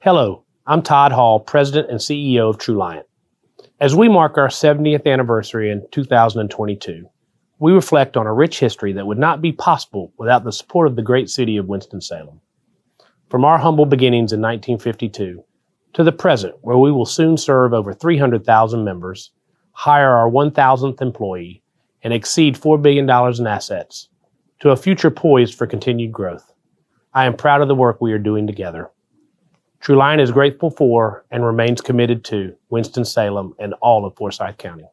Hello, I'm Todd Hall, President and CEO of TrueLiant. As we mark our 70th anniversary in 2022, we reflect on a rich history that would not be possible without the support of the great city of Winston-Salem. From our humble beginnings in 1952 to the present, where we will soon serve over 300,000 members, hire our 1,000th employee, and exceed $4 billion in assets, to a future poised for continued growth, I am proud of the work we are doing together. TrueLiant is grateful for and remains committed to Winston-Salem and all of Forsyth County.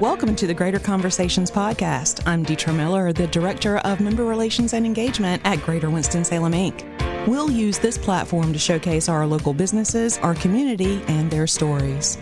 Welcome to the Greater Conversations podcast. I'm Deetra Miller, the Director of Member Relations and Engagement at Greater Winston-Salem, Inc. We'll use this platform to showcase our local businesses, our community, and their stories.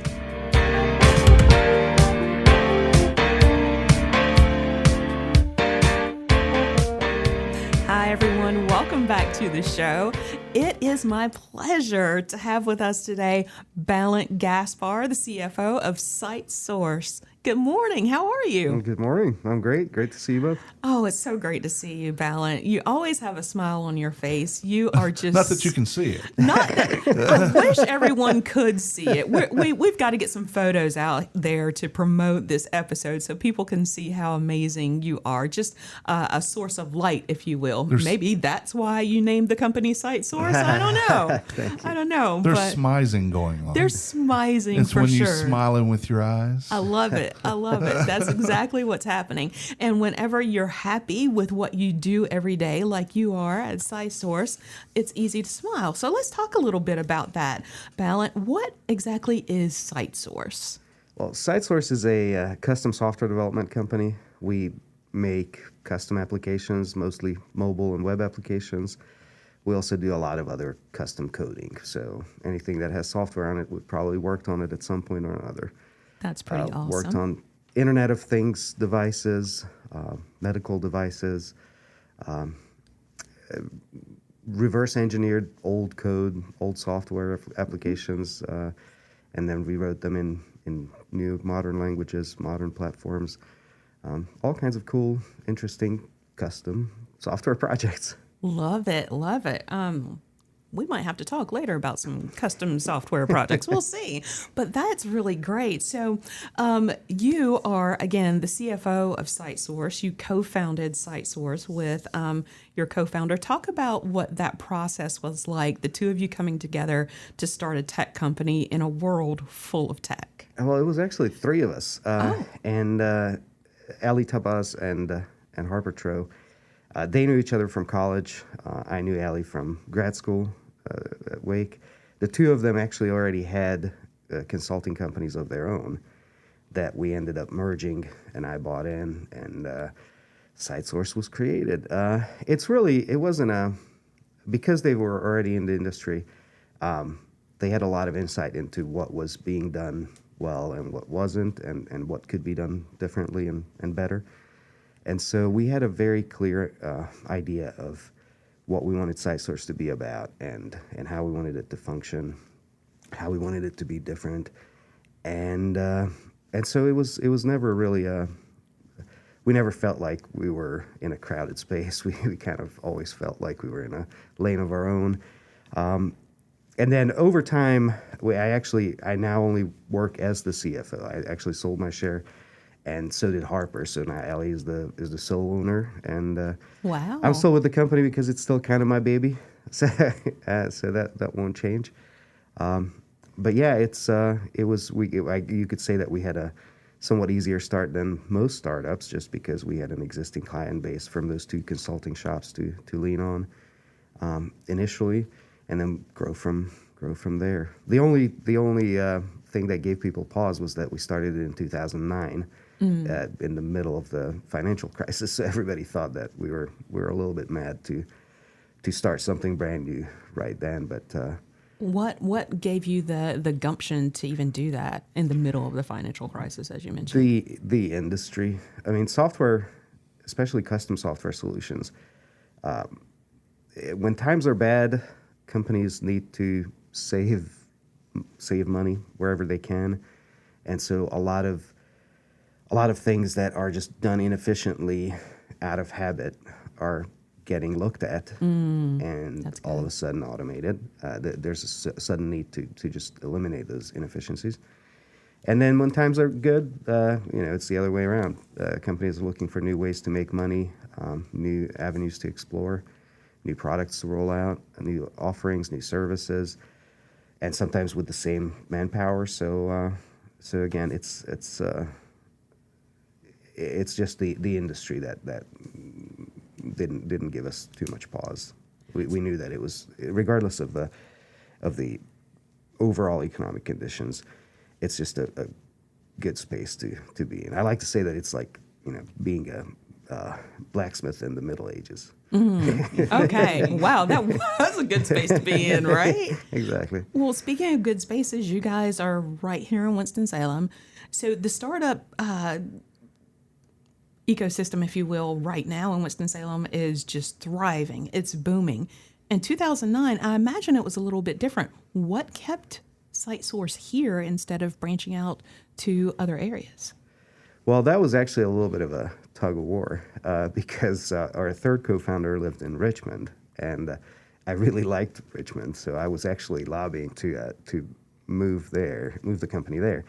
Hi, everyone. Welcome back to the show. It is my pleasure to have with us today Balint Gaspar, the CFO of Sightsource. Good morning. How are you? Good morning. I'm great. Great to see you both. Oh, it's so great to see you, Balint. You always have a smile on your face. You are just... Not that you can see it. Not that, I wish everyone could see it. We've got to get some photos out there to promote this episode so people can see how amazing you are. Just a source of light, if you will. Maybe that's why you named the company Sightsource. I don't know. I don't know. There's smizing going on. There's smizing it's for when sure. you're smiling with your eyes. I love it. I love it. That's exactly what's happening. And whenever you're happy with what you do every day, like you are at Sightsource, it's easy to smile. So let's talk a little bit about that. Balint, what exactly is Sightsource? Well, Sightsource is a custom software development company. We make custom applications, mostly mobile and web applications. We also do a lot of other custom coding. So anything that has software on it, we've probably worked on it at some point or another. That's pretty awesome. Worked on Internet of Things devices, medical devices, reverse engineered old code, old software applications, and then rewrote them in new modern languages, modern platforms, all kinds of cool, interesting, custom software projects. Love it. Love it. We might have to talk later about some custom software projects. We'll see. But that's really great. So you are, again, the CFO of Sightsource. You co-founded Sightsource with your co-founder. Talk about what that process was like, the two of you coming together to start a tech company in a world full of tech. Well, it was actually three of us. And Ali Tabaz and Harper Trow. They knew each other from college. I knew Ali from grad school at Wake. The two of them actually already had consulting companies of their own that we ended up merging, and I bought in, and Sightsource was created. It wasn't because they were already in the industry, they had a lot of insight into what was being done well and what wasn't, and what could be done differently and better. And so we had a very clear idea of what we wanted Sightsource to be about and how we wanted it to function, how we wanted it to be different. And so it was never really we never felt like we were in a crowded space. We kind of always felt like we were in a lane of our own. And then over time, I now only work as the CFO. I actually sold my share. And so did Harper. So now Ali is the sole owner, and wow. I'm still with the company because it's still kind of my baby. So that won't change. But yeah, you could say that we had a somewhat easier start than most startups, just because we had an existing client base from those two consulting shops to lean on initially, and then grow from there. The only thing that gave people pause was that we started it in 2009. In the middle of the financial crisis, so everybody thought that we were a little bit mad to start something brand new right then. But what gave you the gumption to even do that in the middle of the financial crisis, as you mentioned? The industry. I mean, software, especially custom software solutions. When times are bad, companies need to save money wherever they can, and so a lot of things that are just done inefficiently out of habit are getting looked at, and That's all of good. a sudden automated. There's a sudden need to just eliminate those inefficiencies. And then when times are good, it's the other way around. Companies are looking for new ways to make money, new avenues to explore, new products to roll out, new offerings, new services, and sometimes with the same manpower. So again, it's just the industry that didn't give us too much pause. We knew that it was, regardless of the overall economic conditions, it's just a good space to be in. I like to say that it's like, being a blacksmith in the Middle Ages. Okay. Wow, that was a good space to be in, right? Exactly. Well, speaking of good spaces, you guys are right here in Winston-Salem. So the startup ecosystem, if you will, right now in Winston-Salem is just thriving. It's booming. In 2009, I imagine it was a little bit different. What kept Sightsource here instead of branching out to other areas? Well, that was actually a little bit of a tug of war because our third co-founder lived in Richmond, and I really liked Richmond, so I was actually lobbying to move the company there.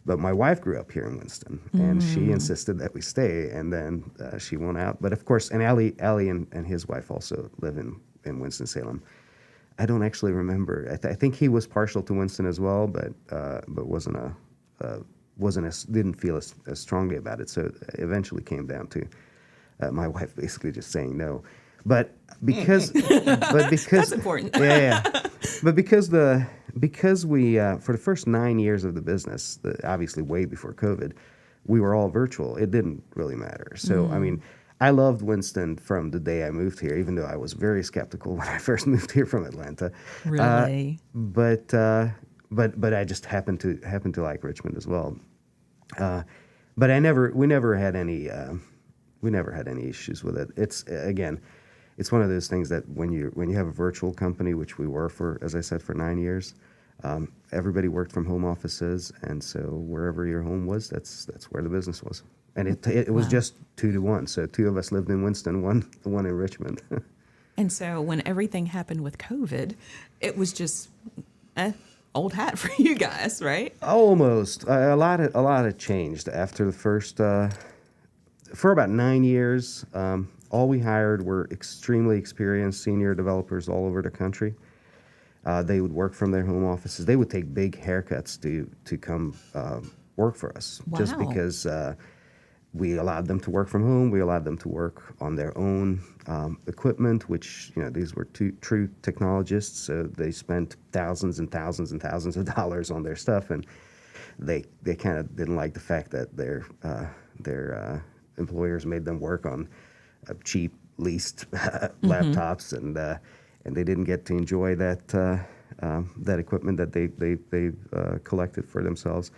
But my wife grew up here in Winston, and she insisted that we stay, and then she won out. But of course, and Allie and his wife also live in Winston-Salem. I don't actually remember. I think he was partial to Winston as well, but didn't feel as strongly about it. So it eventually came down to my wife basically just saying no. But because That's important. yeah. But because we for the first 9 years of the business, obviously way before COVID, we were all virtual. It didn't really matter. So I mean, I loved Winston from the day I moved here, even though I was very skeptical when I first moved here from Atlanta. Really? But I just happened to like Richmond as well. But we never had any issues with it. It's one of those things that when you have a virtual company, which we were for, as I said, for 9 years, everybody worked from home offices, and so wherever your home was, that's where the business was. And it was just 2 to 1. So 2 of us lived in Winston, one in Richmond. And so when everything happened with COVID, it was just old hat for you guys, right? Almost. A lot had changed after the first. For about 9 years, all we hired were extremely experienced senior developers all over the country. They would work from their home offices. They would take big haircuts to come work for us, just Wow. because we allowed them to work from home. We allowed them to work on their own equipment, which, these were true technologists, so they spent thousands and thousands and thousands of dollars on their stuff, and they kind of didn't like the fact that their employers made them work on cheap leased laptops, and they didn't get to enjoy that equipment that they collected for themselves.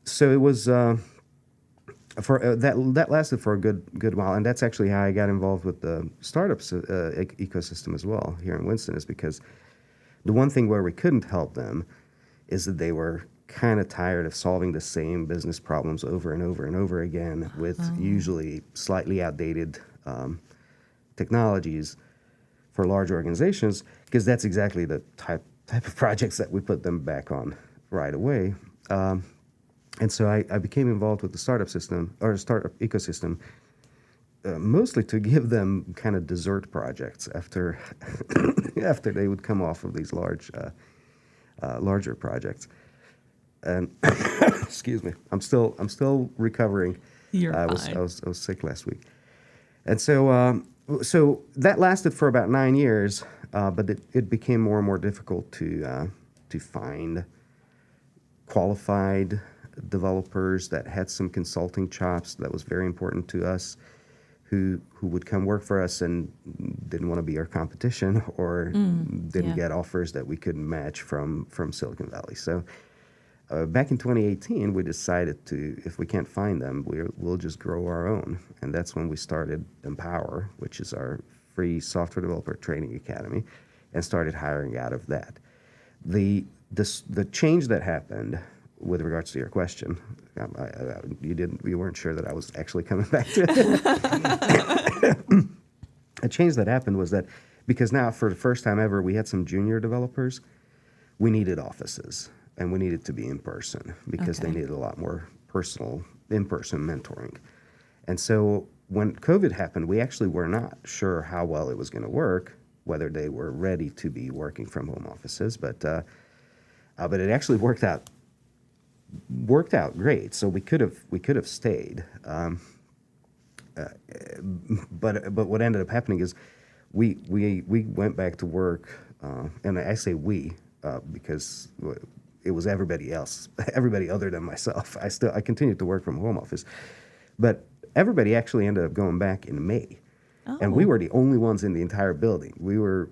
So it was. That lasted for a good while, and that's actually how I got involved with the startups ecosystem as well here in Winston, is because the one thing where we couldn't help them is that they were kind of tired of solving the same business problems over and over and over again with usually slightly outdated technologies for large organizations, because that's exactly the type of projects that we put them back on right away. And so I became involved with the startup ecosystem, mostly to give them kind of dessert projects after after they would come off of these larger projects. And excuse me, I'm still recovering. You're I was fine. sick last week, and so that lasted for about 9 years, but it became more and more difficult to find qualified developers that had some consulting chops. That was very important to us, who would come work for us and didn't want to be our competition, or didn't get offers that we couldn't match from Silicon Valley. So back in 2018, we decided if we can't find them, we'll just grow our own. And that's when we started Empower, which is our free software developer training academy, and started hiring out of that. The change that happened, with regards to your question, you weren't sure that I was actually coming back to it. a change that happened was that because now for the first time ever we had some junior developers, we needed offices and we needed to be in person because they needed a lot more personal in-person mentoring. And so when COVID happened, we actually were not sure how well it was going to work, whether they were ready to be working from home offices, but it actually worked out great. So we could have stayed. But what ended up happening is we went back to work, and I say we because it was everybody else, everybody other than myself. I continued to work from home office, but everybody actually ended up going back in May. And we were the only ones in the entire building. We were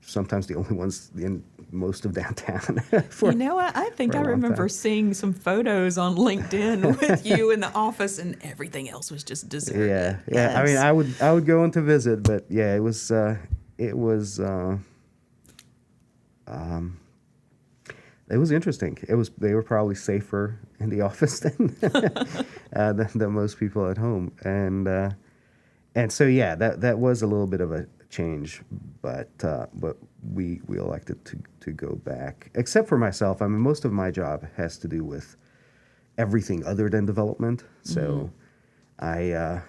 sometimes the only ones in most of downtown. You know what? I think I remember seeing some photos on LinkedIn with you in the office, and everything else was just deserted. Yeah. Yes. I mean, I would go in to visit, but yeah, it was interesting. They were probably safer in the office than most people at home, and so yeah, that was a little bit of a change, but we elected to go back. Except for myself, I mean, most of my job has to do with everything other than development. So I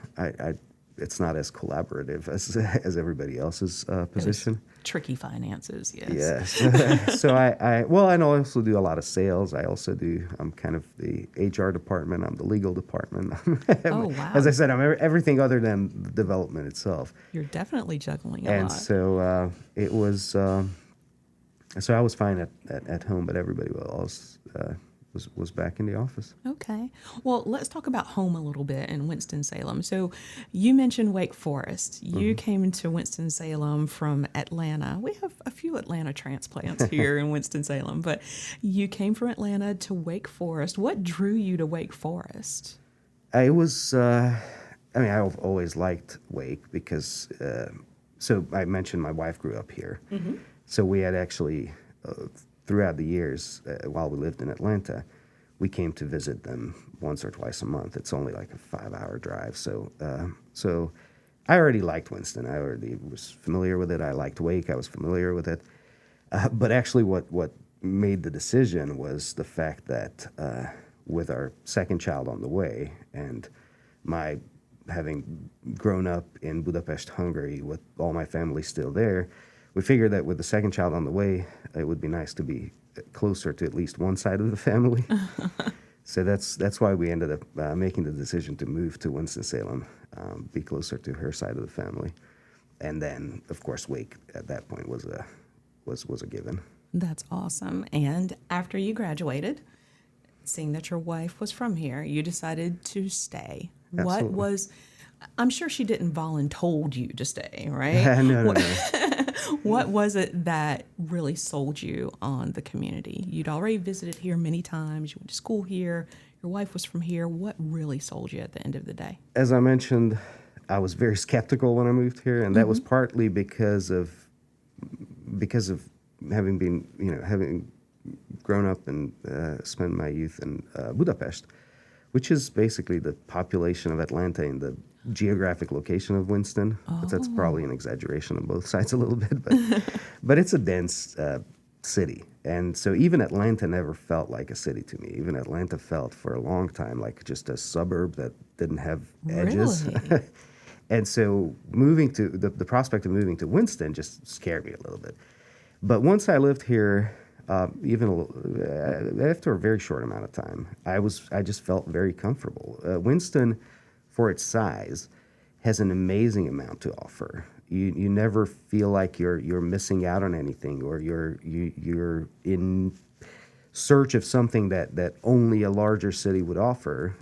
it's not as collaborative as everybody else's position. Tricky finances, yes. Yes. So I also do a lot of sales. I'm kind of the HR department. I'm the legal department. Oh, wow. As I said, I'm everything other than the development itself. You're definitely juggling a And lot. so it was. So I was fine at home, but everybody else was back in the office. Okay. Well, let's talk about home a little bit in Winston-Salem. So you mentioned Wake Forest. You came to Winston-Salem from Atlanta. We have a few Atlanta transplants here in Winston-Salem, but you came from Atlanta to Wake Forest. What drew you to Wake Forest? I've always liked Wake because, so I mentioned my wife grew up here. Mm-hmm. So we had actually, throughout the years while we lived in Atlanta, we came to visit them once or twice a month. It's only like a 5-hour drive. So I already liked Winston. I already was familiar with it. I liked Wake. I was familiar with it. But actually what made the decision was the fact that with our second child on the way and my having grown up in Budapest, Hungary, with all my family still there, we figured that with the second child on the way, it would be nice to be closer to at least one side of the family. So that's why we ended up making the decision to move to Winston-Salem, be closer to her side of the family. And then, of course, Wake at that point was a given. That's awesome. And after you graduated, seeing that your wife was from here, you decided to stay. Absolutely. I'm sure she didn't voluntold you to stay, right? No. What was it that really sold you on the community? You'd already visited here many times. You went to school here. Your wife was from here. What really sold you at the end of the day? As I mentioned, I was very skeptical when I moved here, and that was partly because of having grown up and spent my youth in Budapest, which is basically the population of Atlanta in the geographic location of Winston. But that's probably an exaggeration on both sides a little bit, but it's a dense city. And so even Atlanta never felt like a city to me. Even Atlanta felt for a long time like just a suburb that didn't have edges. Really? And so moving to the prospect of moving to Winston just scared me a little bit. But once I lived here, after a very short amount of time, I just felt very comfortable. Winston, for its size, has an amazing amount to offer. You never feel like you're missing out on anything, or you're in search of something that only a larger city would offer.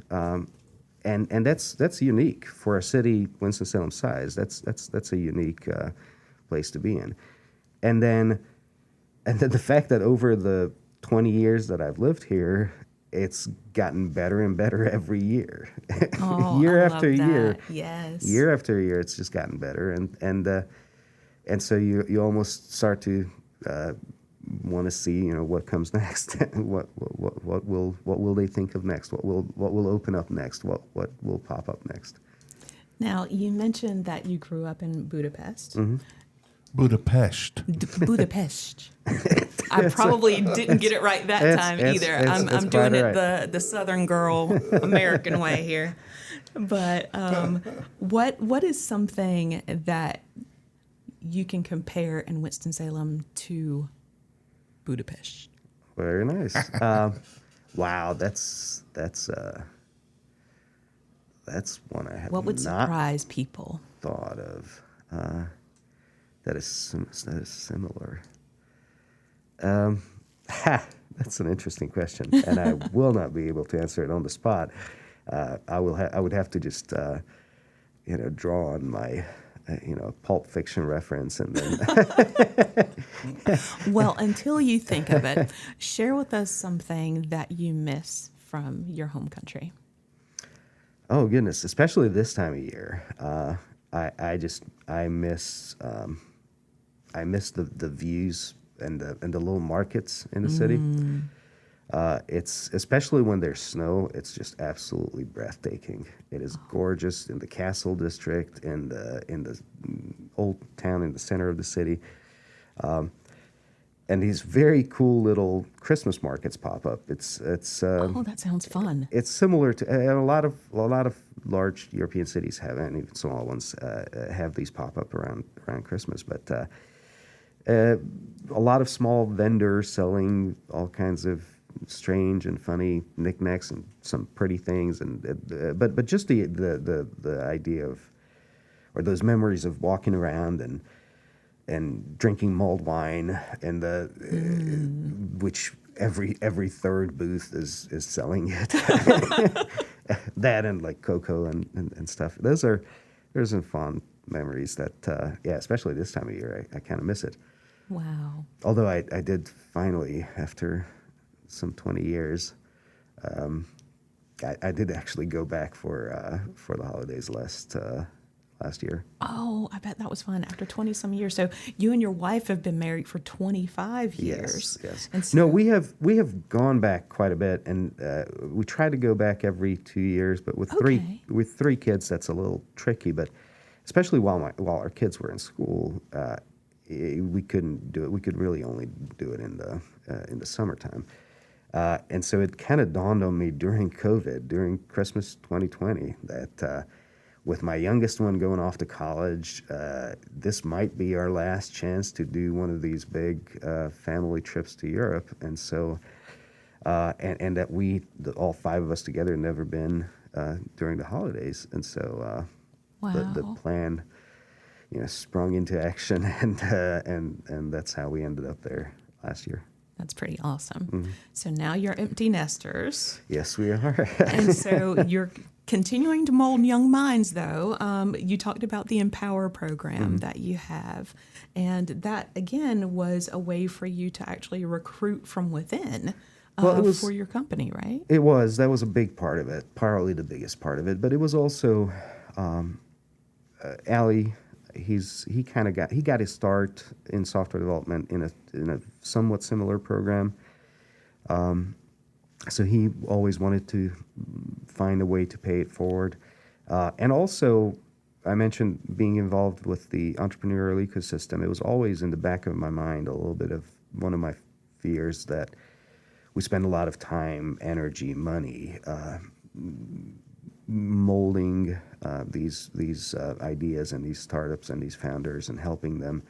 And that's unique for a city Winston-Salem size. That's a unique place to be in. And then the fact that over the 20 years that I've lived here, it's gotten better and better every year. Oh, year I after love year. that. Yes. Year after year, it's just gotten better. And so you almost start to want to see, what comes next. what will they think of next? What will open up next? What will pop up next? Now, you mentioned that you grew up in Budapest. Budapest. Budapest. I probably didn't get it right that time either. I'm doing quite it right. the Southern girl American way here. But what is something that you can compare in Winston-Salem to Budapest? Very nice. Wow, that's one I have What would not surprise people? thought of. That is similar. That's an interesting question, and I will not be able to answer it on the spot. I would have to just draw on my Pulp Fiction reference, and then Well, until you think of it, share with us something that you miss from your home country. oh goodness, especially this time of year, I miss the views and the little markets in the city. It's especially when there's snow. It's just absolutely breathtaking. It is gorgeous in the Castle District, in the old town in the center of the city, and these very cool little Christmas markets pop up. It's Oh, that sounds fun. it's similar to and a lot of large European cities have, and even small ones have these pop up around Christmas, but. A lot of small vendors selling all kinds of strange and funny knickknacks and some pretty things, and but just the idea of, or those memories of walking around and drinking mulled wine, and which every third booth is selling it. That and like cocoa and stuff. Those are some fond memories that especially this time of year I kind of miss it. Wow. Although I did finally, after some 20 years, I did actually go back for the holidays last year. Oh, I bet that was fun after 20 some years. So you and your wife have been married for 25 years. Yes. And so, No, we have gone back quite a bit, and we try to go back every 2 years. But with Okay. three kids, that's a little tricky. But especially while our kids were in school, we couldn't do it. We could really only do it in the summertime. And so it kind of dawned on me during COVID, during Christmas 2020, that with my youngest one going off to college, this might be our last chance to do one of these big family trips to Europe. And so, and that all five of us together, had never been during the holidays. And so the wow. plan, sprung into action, and that's how we ended up there last year. That's pretty awesome. So now you're empty nesters. Yes, we are. And so you're continuing to mold young minds, though. You talked about the Empower program that you have. And that, again, was a way for you to actually recruit from within for your company, right? That was a big part of it, probably the biggest part of it. But it was also Allie. He got his start in software development in a somewhat similar program. So he always wanted to find a way to pay it forward. And also, I mentioned being involved with the entrepreneurial ecosystem. It was always in the back of my mind, a little bit of one of my fears that we spend a lot of time, energy, money molding these ideas and these startups and these founders and helping them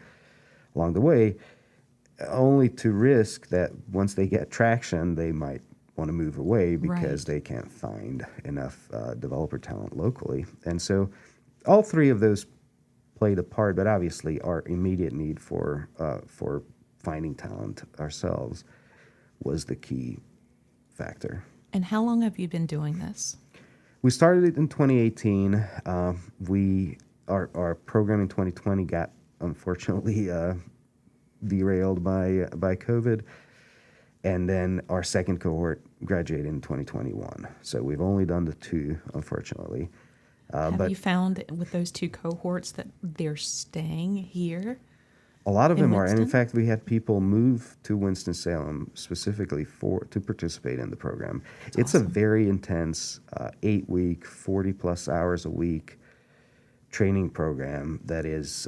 along the way, only to risk that once they get traction, they might want to move away because they can't find enough developer talent locally. And so all three of those played a part, but obviously our immediate need for finding talent ourselves was the key factor. And how long have you been doing this? We started it in 2018. Our program in 2020 got unfortunately derailed by COVID, and then our second cohort graduated in 2021. So we've only done the two, unfortunately. Have you found with those two cohorts that they're staying here? A lot of them are, and in Winston? fact, we had people move to Winston-Salem specifically to participate in the program. It's awesome. a very intense 8-week, 40-plus hours a week training program that is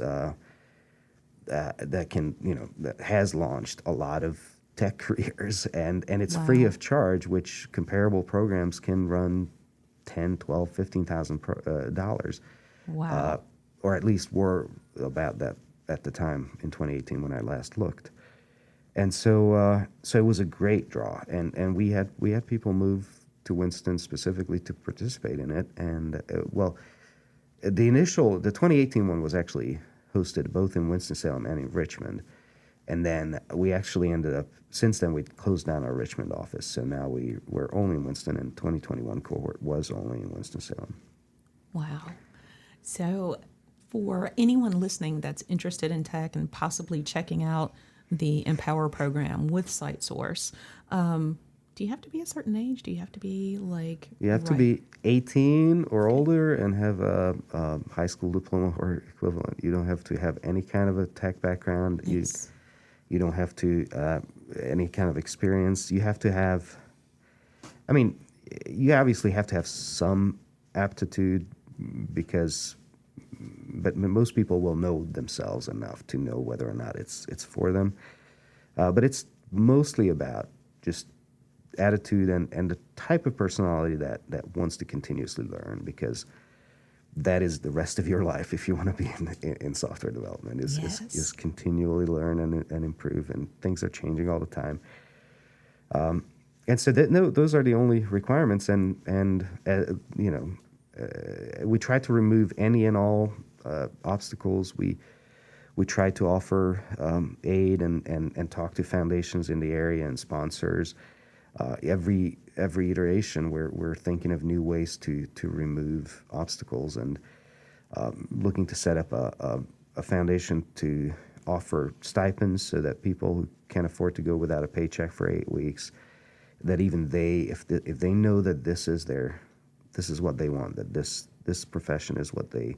that can, that has launched a lot of tech careers, and it's free Wow. of charge, which comparable programs can run 10, 12, 15,000 dollars, Wow. or at least were about that at the time in 2018 when I last looked. And so it was a great draw, and we had people move to Winston specifically to participate in it. And the 2018 one was actually hosted both in Winston-Salem and in Richmond. And then we actually ended up, since then we closed down our Richmond office. So now we're only in Winston, and 2021 cohort was only in Winston-Salem. Wow. So, for anyone listening that's interested in tech and possibly checking out the Empower program with Sightsource, do you have to be a certain age? Do you have to be like... You have to be 18 or older and have a high school diploma or equivalent. You don't have to have any kind of a tech background. Yes. You don't have to any kind of experience. You have to have, I mean, you obviously have to have some aptitude but most people will know themselves enough to know whether or not it's for them. But it's mostly about just attitude and the type of personality that wants to continuously learn, because that is the rest of your life if you want to be in software development, is continually learn and improve, and things are changing all the time. And so those are the only requirements, and we try to remove any and all obstacles. We try to offer aid and talk to foundations in the area and sponsors. Every iteration, we're thinking of new ways to remove obstacles, and looking to set up a foundation to offer stipends so that people who can't afford to go without a paycheck for 8 weeks, that even if they know that this is what they want, that this profession is what they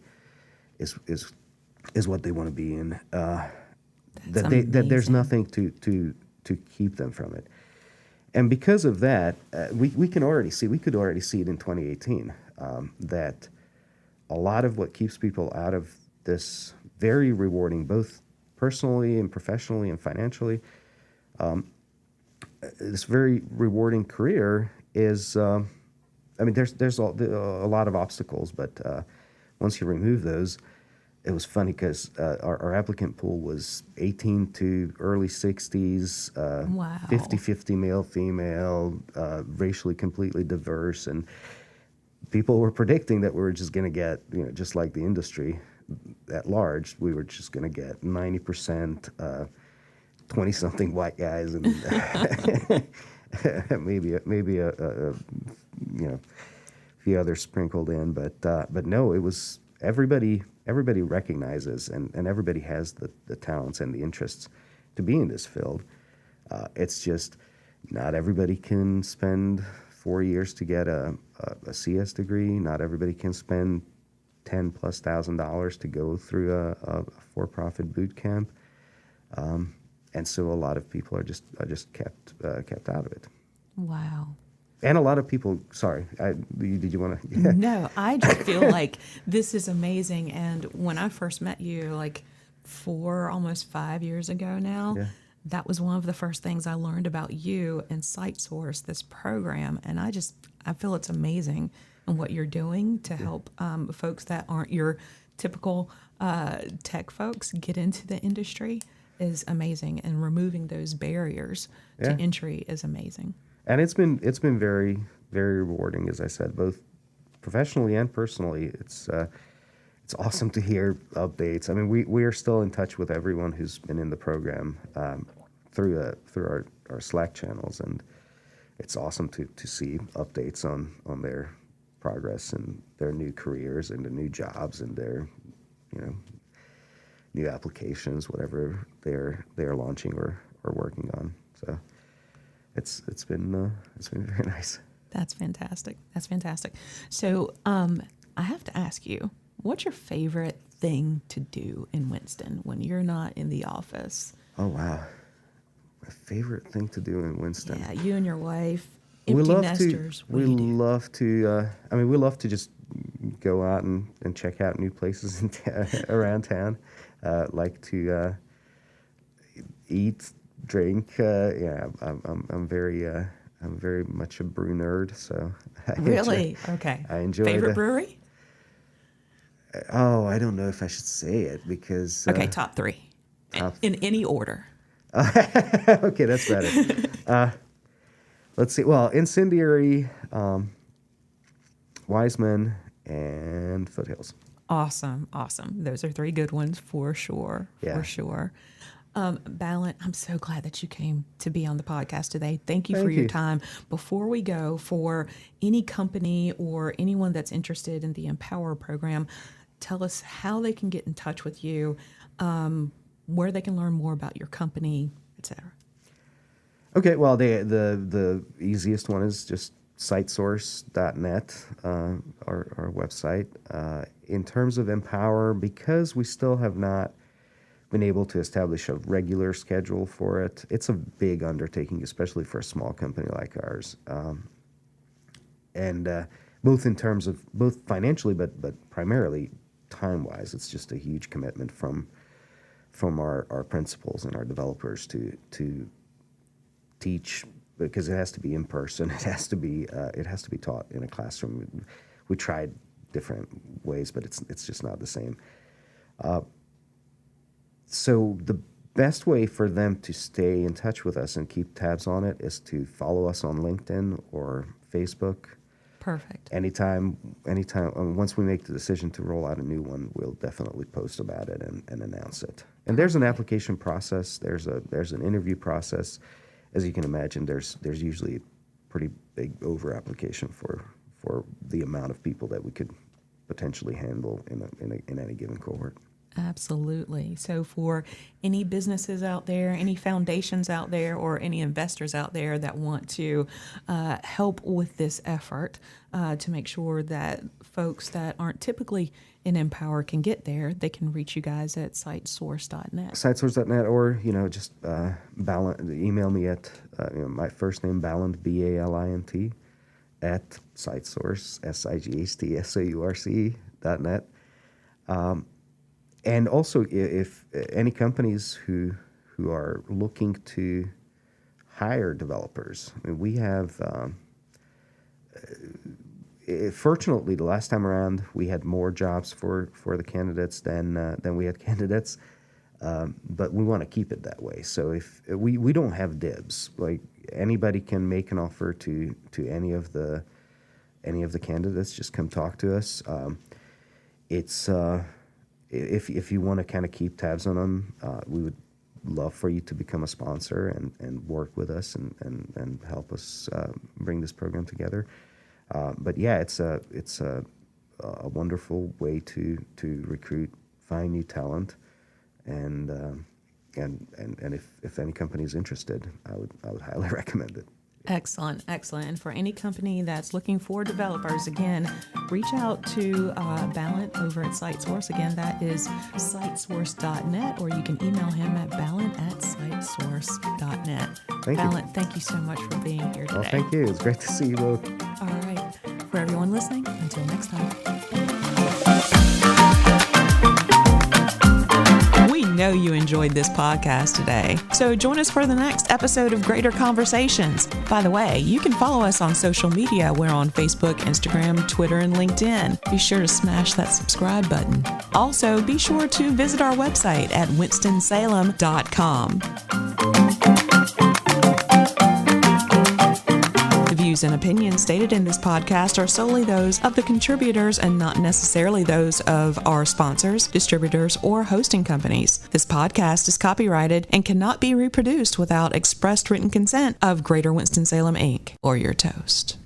is what they want to be in, that there's nothing to keep them from it. And because of that, we could already see it in 2018, that a lot of what keeps people out of this very rewarding, both personally and professionally and financially, this very rewarding career is, there's a lot of obstacles, but once you remove those, it was funny because our applicant pool was 18 to early 60s, Wow. 50-50 male, female, racially completely diverse. And people were predicting that we were just going to get, just like the industry at large, we were just going to get 90%, 20-something white guys, and maybe a few others sprinkled in. But no, it was everybody recognizes and everybody has the talents and the interests to be in this field. It's just not everybody can spend 4 years to get a CS degree. Not everybody can spend $10,000+ to go through a for-profit boot camp. And so a lot of people are just kept out of it. Wow. And a lot of people, sorry, did you want to? No, I just feel like this is amazing. And when I first met you, like almost 5 years ago now, that was one of the first things I learned about you and Sightsource, this program. And I feel it's amazing and what you're doing to help folks that aren't your typical tech folks get into the industry is amazing. And removing those barriers to entry is amazing. And it's been very, very rewarding, as I said, both professionally and personally. It's awesome to hear updates. I mean, we are still in touch with everyone who's been in the program through our Slack channels, and it's awesome to see updates on their progress and their new careers and the new jobs and their new applications, whatever they're launching or working on. So. It's been very nice. That's fantastic. So I have to ask you, what's your favorite thing to do in Winston when you're not in the office? Oh, wow. My favorite thing to do in Winston. Yeah, you and your wife, empty nesters. We love to just go out and check out new places around town. Like to eat, drink. I'm very much a brew nerd. So Really? I enjoy Favorite brewery? I don't know if I should say it because Okay, top three. In any order. Okay, that's better. Let's see. Well, Incendiary, Wiseman, and Foothills. Awesome. Those are three good ones for sure. Yeah. For sure. Balint, I'm so glad that you came to be on the podcast today. Thank you for your time. Before we go, for any company or anyone that's interested in the Empower program, tell us how they can get in touch with you, where they can learn more about your company, etc. Okay, well, the easiest one is just sightsource.net, our website. In terms of Empower, because we still have not been able to establish a regular schedule for it, it's a big undertaking, especially for a small company like ours. And both in terms of both financially, but primarily time-wise, it's just a huge commitment from our principals and our developers to teach, because it has to be in person. It has to be taught in a classroom. We tried different ways, but it's just not the same. So the best way for them to stay in touch with us and keep tabs on it is to follow us on LinkedIn or Facebook. Perfect. Anytime. Once we make the decision to roll out a new one, we'll definitely post about it and announce it. And there's an application process. There's an interview process. As you can imagine, there's usually a pretty big over application for the amount of people that we could potentially handle in any given cohort. Absolutely. So for any businesses out there, any foundations out there, or any investors out there that want to help with this effort to make sure that folks that aren't typically in Empower can get there, they can reach you guys at sightsource.net. Sightsource.net, or just Balint. Email me at my first name, Balint, BALINT, at Sightsource, SIGHTSOURC.net. And also, if any companies who are looking to hire developers, I mean, we have. Fortunately, the last time around, we had more jobs for the candidates than we had candidates, but we want to keep it that way. So if we don't have dibs, like anybody can make an offer to any of the candidates, just come talk to us. It's if you want to kind of keep tabs on them, we would love for you to become a sponsor and work with us and help us bring this program together. But yeah, it's a wonderful way to recruit, find new talent, and if any company is interested, I would highly recommend it. Excellent. And for any company that's looking for developers, again, reach out to Balint over at Sightsource. Again, that is sightsource.net, or you can email him at balint@sightsource.net. Balint, thank you so much for being here today. Well, thank you. It's great to see you both. All right. For everyone listening, until next time. We know you enjoyed this podcast today, so join us for the next episode of Greater Conversations. By the way, you can follow us on social media. We're on Facebook, Instagram, Twitter, and LinkedIn. Be sure to smash that subscribe button. Also, be sure to visit our website at Winston-Salem.com. The views and opinions stated in this podcast are solely those of the contributors and not necessarily those of our sponsors, distributors, or hosting companies. This podcast is copyrighted and cannot be reproduced without expressed written consent of Greater Winston-Salem, Inc. or your toast.